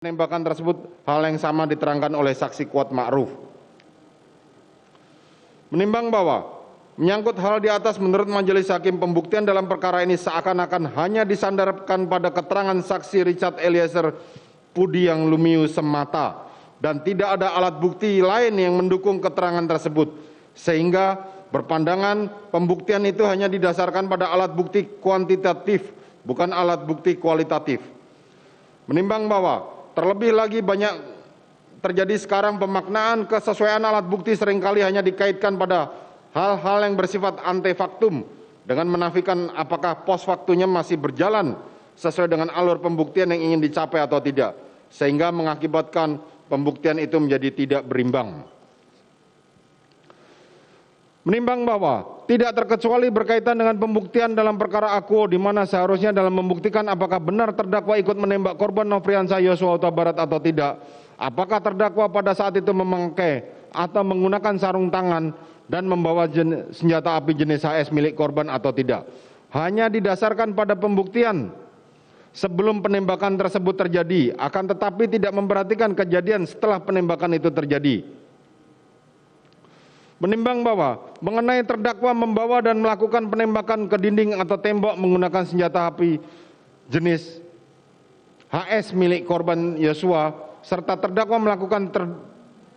Penembakan tersebut hal yang sama diterangkan oleh saksi Kuat Ma'ruf. Menimbang bahwa menyangkut hal di atas, menurut majelis hakim pembuktian dalam perkara ini seakan-akan hanya disandarkan pada keterangan saksi Richard Eliezer Pudiang Lumiu semata dan tidak ada alat bukti lain yang mendukung keterangan tersebut, sehingga berpandangan pembuktian itu hanya didasarkan pada alat bukti kuantitatif, bukan alat bukti kualitatif. Menimbang bahwa terlebih lagi banyak terjadi sekarang pemaknaan kesesuaian alat bukti seringkali hanya dikaitkan pada hal-hal yang bersifat antefaktum dengan menafikan apakah pos waktunya masih berjalan sesuai dengan alur pembuktian yang ingin dicapai atau tidak, sehingga mengakibatkan pembuktian itu menjadi tidak berimbang. Menimbang bahwa tidak terkecuali berkaitan dengan pembuktian dalam perkara akuo, di mana seharusnya dalam membuktikan apakah benar terdakwa ikut menembak korban Nofriansah Yosua Huta Barat atau tidak, apakah terdakwa pada saat itu memakai atau menggunakan sarung tangan dan membawa senjata api jenis HS milik korban atau tidak, hanya didasarkan pada pembuktian sebelum penembakan tersebut terjadi, akan tetapi tidak memperhatikan kejadian setelah penembakan itu terjadi. Menimbang bahwa mengenai terdakwa membawa dan melakukan penembakan ke dinding atau tembok menggunakan senjata api jenis HS milik korban Yosua, serta terdakwa melakukan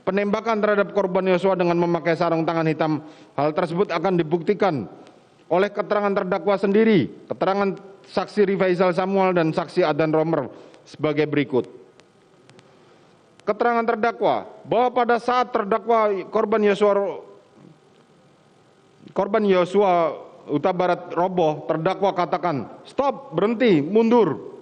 penembakan terhadap korban Yosua dengan memakai sarung tangan hitam, hal tersebut akan dibuktikan oleh keterangan terdakwa sendiri, keterangan saksi Rifaisal Samuel dan saksi Adan Romer sebagai berikut. Keterangan terdakwa bahwa pada saat terdakwa korban Yosua Huta Barat roboh, terdakwa katakan, "Stop, berhenti, mundur."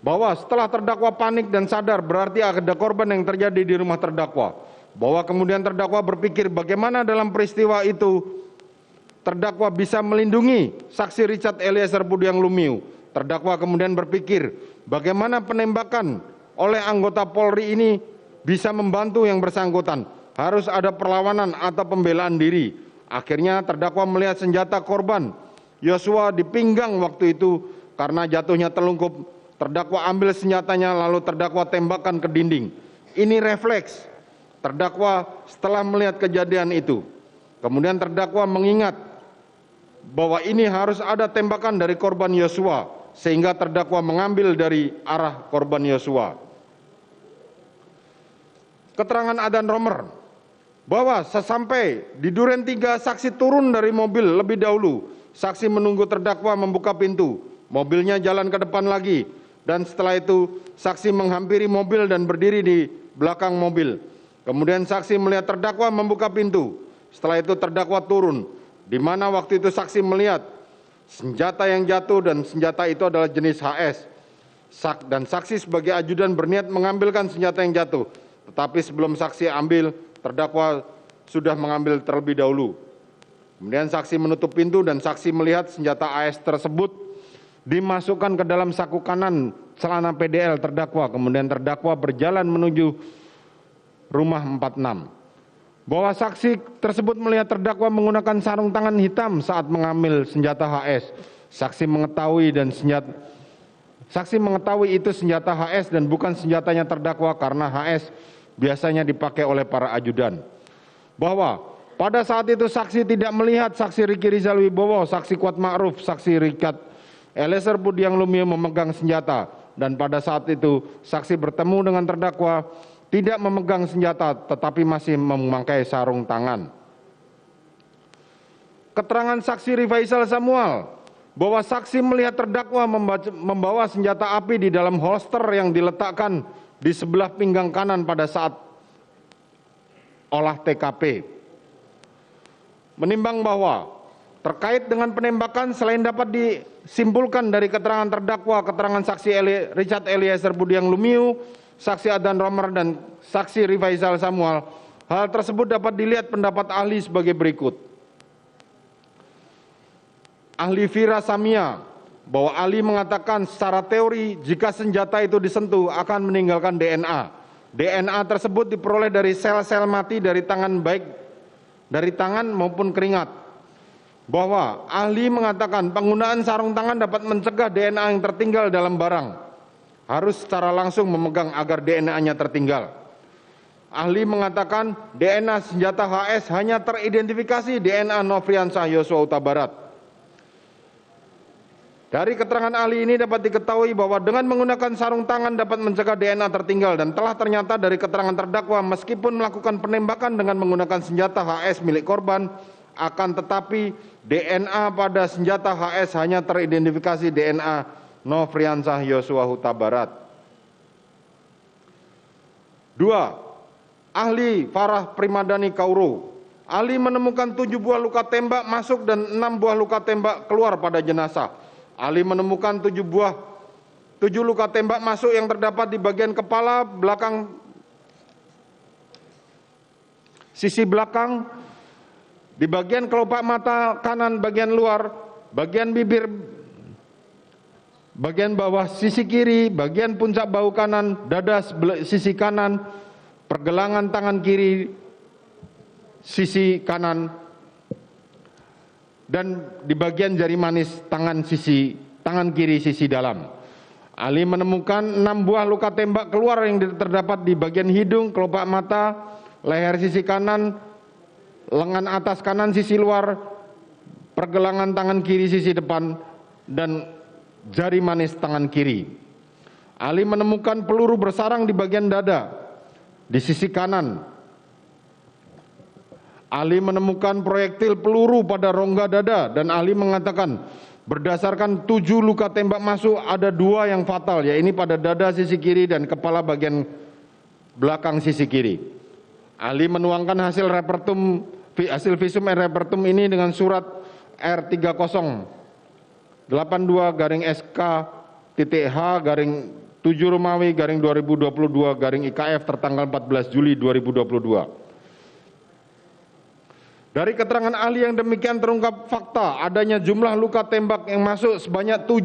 Bahwa setelah terdakwa panik dan sadar berarti ada korban yang terjadi di rumah terdakwa. Bahwa kemudian terdakwa berpikir bagaimana dalam peristiwa itu terdakwa bisa melindungi saksi Richard Eliezer Pudiang Lumiu. Terdakwa kemudian berpikir bagaimana penembakan oleh anggota Polri ini bisa membantu yang bersangkutan. Harus ada perlawanan atau pembelaan diri. Akhirnya terdakwa melihat senjata korban Yosua di pinggang waktu itu, karena jatuhnya telungkup, terdakwa ambil senjatanya lalu terdakwa tembakan ke dinding. Ini refleks terdakwa setelah melihat kejadian itu. Kemudian terdakwa mengingat bahwa ini harus ada tembakan dari korban Yosua, sehingga terdakwa mengambil dari arah korban Yosua. Keterangan Adan Romer bahwa sesampai di Duren 3 saksi turun dari mobil lebih dahulu. Saksi menunggu terdakwa membuka pintu, mobilnya jalan ke depan lagi, dan setelah itu saksi menghampiri mobil dan berdiri di belakang mobil. Kemudian saksi melihat terdakwa membuka pintu. Setelah itu terdakwa turun, di mana waktu itu saksi melihat senjata yang jatuh dan senjata itu adalah jenis HS. Dan saksi sebagai ajudan berniat mengambilkan senjata yang jatuh, tetapi sebelum saksi ambil, terdakwa sudah mengambil terlebih dahulu. Kemudian saksi menutup pintu dan saksi melihat senjata AS tersebut dimasukkan ke dalam saku kanan celana PDL terdakwa. Kemudian terdakwa berjalan menuju rumah 46. Bahwa saksi tersebut melihat terdakwa menggunakan sarung tangan hitam saat mengambil senjata HS. Saksi mengetahui itu senjata HS dan bukan senjatanya terdakwa, karena HS biasanya dipakai oleh para ajudan. Bahwa pada saat itu saksi tidak melihat saksi Riki Rizal Wibowo, saksi Kuat Ma'ruf, saksi Richard Eliezer Pudiang Lumiu memegang senjata, dan pada saat itu saksi bertemu dengan terdakwa tidak memegang senjata tetapi masih memakai sarung tangan. Keterangan saksi Rifaisal Samuel bahwa saksi melihat terdakwa membawa senjata api di dalam holster yang diletakkan di sebelah pinggang kanan pada saat olah TKP. Menimbang bahwa terkait dengan penembakan, selain dapat disimpulkan dari keterangan terdakwa, keterangan saksi Richard Eliezer Pudiang Lumiu, saksi Adan Romer dan saksi Rifaisal Samuel, hal tersebut dapat dilihat pendapat ahli sebagai berikut. Ahli Vira Samia, bahwa ahli mengatakan secara teori jika senjata itu disentuh akan meninggalkan DNA. DNA tersebut diperoleh dari sel-sel mati dari tangan, baik dari tangan maupun keringat. Bahwa ahli mengatakan penggunaan sarung tangan dapat mencegah DNA yang tertinggal dalam barang. harus secara langsung memegang agar DNA-nya tertinggal. Ahli mengatakan DNA senjata HS hanya teridentifikasi DNA Nofriansah Yosua Huta Barat. Dari keterangan ahli ini dapat diketahui bahwa dengan menggunakan sarung tangan dapat mencegah DNA tertinggal, dan telah ternyata dari keterangan terdakwa meskipun melakukan penembakan dengan menggunakan senjata HS milik korban, akan tetapi DNA pada senjata HS hanya teridentifikasi DNA Nofriansah Yosua Huta Barat. 2. Ahli Farah Primadani Kauro. Ahli menemukan 7 buah luka tembak masuk dan 6 buah luka tembak keluar pada jenazah. Ahli menemukan 7 luka tembak masuk yang terdapat di bagian kepala, belakang, sisi belakang, di bagian kelopak mata kanan bagian luar, bagian bibir bagian bawah sisi kiri, bagian puncak bahu kanan, dada sisi kanan, pergelangan tangan kiri sisi kanan, dan di bagian jari manis tangan kiri sisi dalam. Ahli menemukan 6 buah luka tembak keluar yang terdapat di bagian hidung, kelopak mata, leher sisi kanan, lengan atas kanan sisi luar, pergelangan tangan kiri sisi depan, dan jari manis tangan kiri. Ahli menemukan peluru bersarang di bagian dada di sisi kanan. Ahli menemukan proyektil peluru pada rongga dada, dan ahli mengatakan berdasarkan 7 luka tembak masuk ada 2 yang fatal, yaitu pada dada sisi kiri dan kepala bagian belakang sisi kiri. Ahli menuangkan hasil visum et repertum ini dengan surat R30/H-7-Romawi/2022-IKF tertanggal 14 Juli 2022. Dari keterangan ahli yang demikian terungkap fakta adanya jumlah luka tembak yang masuk sebanyak 7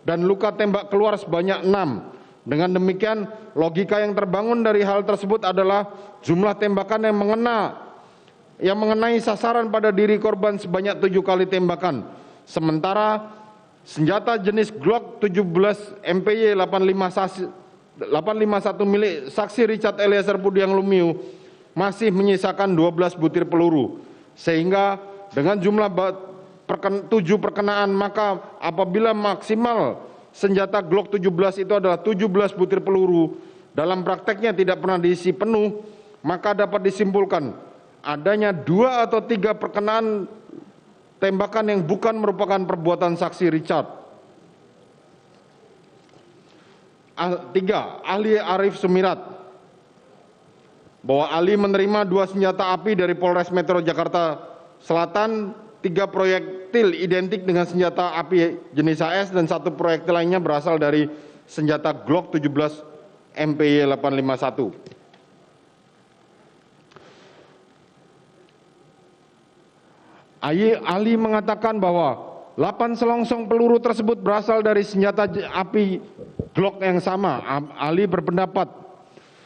dan luka tembak keluar sebanyak 6. Dengan demikian, logika yang terbangun dari hal tersebut adalah jumlah tembakan yang mengenai sasaran pada diri korban sebanyak 7 kali tembakan. Sementara senjata jenis Glock 17 MPY 851 milik saksi Richard Eliezer Pudiang Lumiu masih menyisakan 12 butir peluru, sehingga dengan jumlah 7 perkenaan, maka apabila maksimal senjata Glock 17 itu adalah 17 butir peluru, dalam prakteknya tidak pernah diisi penuh, maka dapat disimpulkan adanya 2 atau 3 perkenaan tembakan yang bukan merupakan perbuatan saksi Richard. 3. Ahli Arif Sumirat bahwa ahli menerima 2 senjata api dari Polres Metro Jakarta Selatan, 3 proyektil identik dengan senjata api jenis HS, dan 1 proyektil lainnya berasal dari senjata Glock 17 MPY 851. Ahli mengatakan bahwa 8 selongsong peluru tersebut berasal dari senjata api Glock yang sama. Ahli berpendapat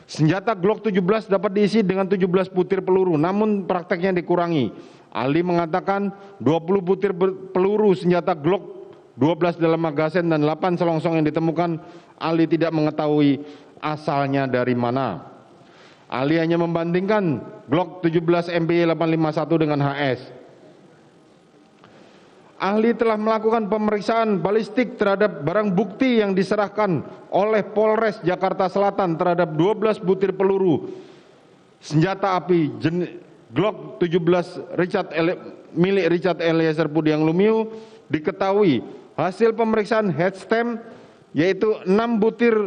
senjata Glock 17 dapat diisi dengan 17 butir peluru, namun prakteknya dikurangi. Ahli mengatakan 20 butir peluru senjata Glock 12 dalam magazen dan 8 selongsong yang ditemukan, ahli tidak mengetahui asalnya dari mana. Ahli hanya membandingkan Glock 17 MPY 851 dengan HS. Ahli telah melakukan pemeriksaan balistik terhadap barang bukti yang diserahkan oleh Polres Jakarta Selatan terhadap 12 butir peluru senjata api Glock 17 milik Richard Eliezer Pudiang Lumiu. Diketahui hasil pemeriksaan headstamp yaitu 6 butir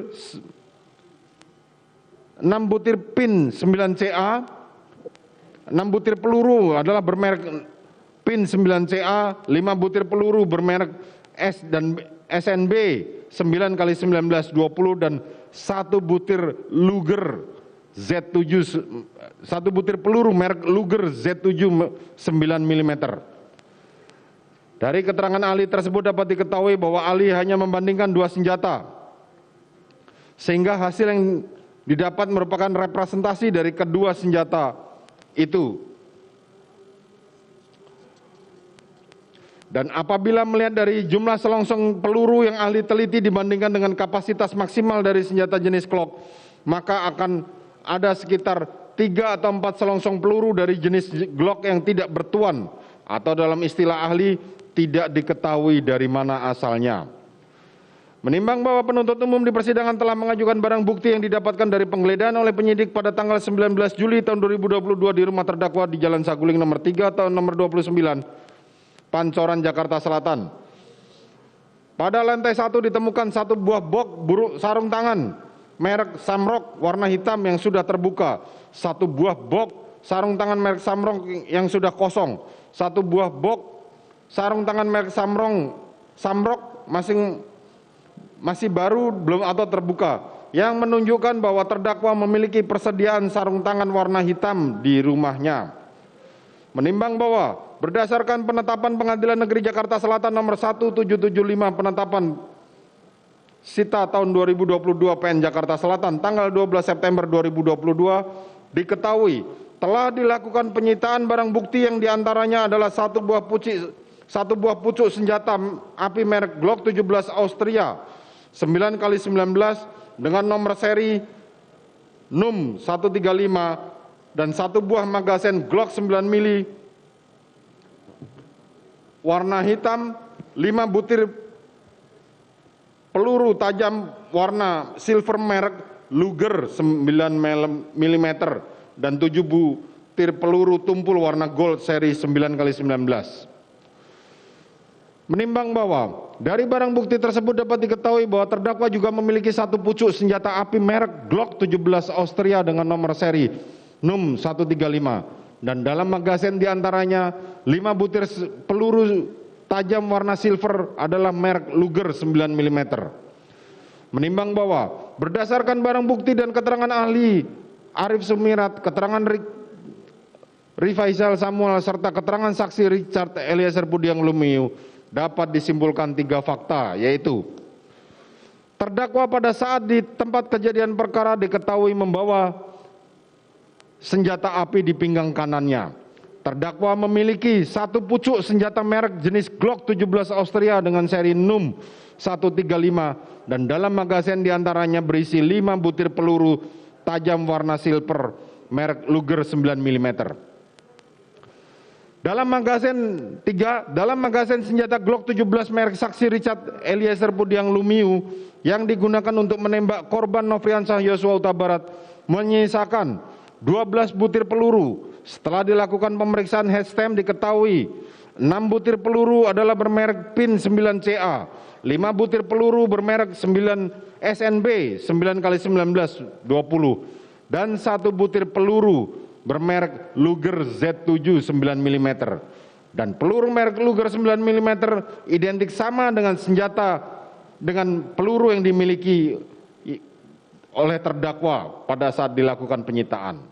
pin 9CA, 6 butir peluru adalah bermerek pin 9CA, 5 butir peluru bermerek S dan SNB 9x1920 dan 1 butir Luger Z7, 1 butir peluru merek Luger Z7 9 mm. Dari keterangan ahli tersebut dapat diketahui bahwa ahli hanya membandingkan 2 senjata, sehingga hasil yang didapat merupakan representasi dari kedua senjata itu. Dan apabila melihat dari jumlah selongsong peluru yang ahli teliti dibandingkan dengan kapasitas maksimal dari senjata jenis Glock, maka akan ada sekitar 3 atau 4 selongsong peluru dari jenis Glock yang tidak bertuan atau dalam istilah ahli tidak diketahui dari mana asalnya. Menimbang bahwa penuntut umum di persidangan telah mengajukan barang bukti yang didapatkan dari penggeledahan oleh penyidik pada tanggal 19 Juli tahun 2022 di rumah terdakwa di Jalan Saguling nomor 3 tahun nomor 29, Pancoran, Jakarta Selatan. Pada lantai 1 ditemukan satu buah box sarung tangan merek Samrock warna hitam yang sudah terbuka, satu buah box sarung tangan merek Samrock yang sudah kosong, satu buah box sarung tangan merek Samrock masih baru belum atau terbuka, yang menunjukkan bahwa terdakwa memiliki persediaan sarung tangan warna hitam di rumahnya. Menimbang bahwa berdasarkan penetapan Pengadilan Negeri Jakarta Selatan nomor 1775 penetapan Sita tahun 2022 PN Jakarta Selatan tanggal 12 September 2022 diketahui telah dilakukan penyitaan barang bukti yang diantaranya adalah satu buah pucuk senjata api merek Glock 17 Austria 9x19 dengan nomor seri NUM 135 dan satu buah magazen Glock 9 mili warna hitam, 5 butir peluru tajam warna silver merek Luger 9 mm dan 7 butir peluru tumpul warna gold seri 9x19. Menimbang bahwa dari barang bukti tersebut dapat diketahui bahwa terdakwa juga memiliki satu pucuk senjata api merek Glock 17 Austria dengan nomor seri NUM 135 dan dalam magazen diantaranya 5 butir peluru tajam warna silver adalah merek Luger 9 mm. Menimbang bahwa berdasarkan barang bukti dan keterangan ahli Arif Sumirat, keterangan Rifaisal Samuel serta keterangan saksi Richard Eliezer Budiang Lumiu dapat disimpulkan 3 fakta, yaitu terdakwa pada saat di tempat kejadian perkara diketahui membawa senjata api di pinggang kanannya. Terdakwa memiliki satu pucuk senjata merek jenis Glock 17 Austria dengan seri NUM 135 dan dalam magazen diantaranya berisi 5 butir peluru tajam warna silver merek Luger 9 mm. Dalam magazen senjata Glock 17 merek saksi Richard Eliezer Budiang Lumiu yang digunakan untuk menembak korban Nofriansah Yosua Huta Barat menyisakan 12 butir peluru. Setelah dilakukan pemeriksaan headstem diketahui 6 butir peluru adalah bermerek PIN 9CA, 5 butir peluru bermerek 9 SNB 9x19 20 dan 1 butir peluru bermerek Luger Z7 9 mm dan peluru merek Luger 9 mm identik sama dengan peluru yang dimiliki oleh terdakwa pada saat dilakukan penyitaan.